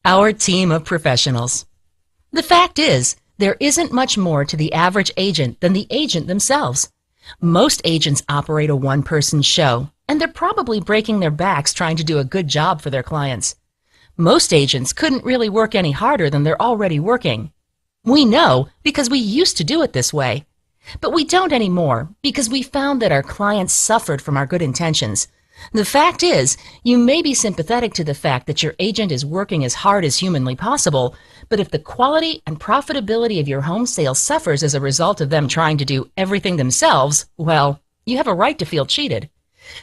Our team of professionals. The fact is, there isn't much more to the average agent than the agent themselves. Most agents operate a one-person show, and they're probably breaking their backs trying to do a good job for their clients. Most agents couldn't really work any harder than they're already working. We know because we used to do it this way. But we don't anymore because we found that our clients suffered from our good intentions. The fact is, you may be sympathetic to the fact that your agent is working as hard as humanly possible, but if the quality and profitability of your home sale suffers as a result of them trying to do everything themselves, well, you have a right to feel cheated.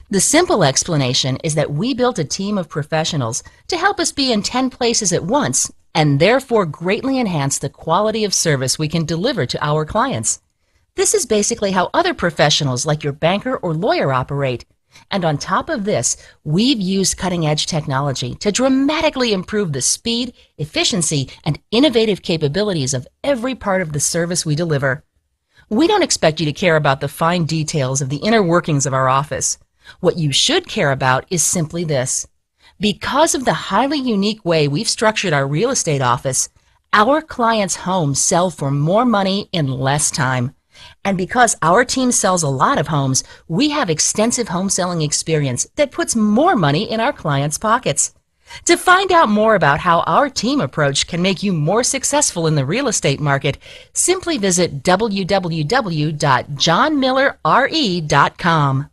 The simple explanation is that we built a team of professionals to help us be in 10 places at once and therefore greatly enhance the quality of service we can deliver to our clients. This is basically how other professionals like your banker or lawyer operate. And on top of this, we've used cutting-edge technology to dramatically improve the speed, efficiency, and innovative capabilities of every part of the service we deliver. We don't expect you to care about the fine details of the inner workings of our office. What you should care about is simply this. Because of the highly unique way we've structured our real estate office, our clients' homes sell for more money in less time. And because our team sells a lot of homes, we have extensive home selling experience that puts more money in our clients' pockets. To find out more about how our team approach can make you more successful in the real estate market, simply visit www.johnmillerre.com.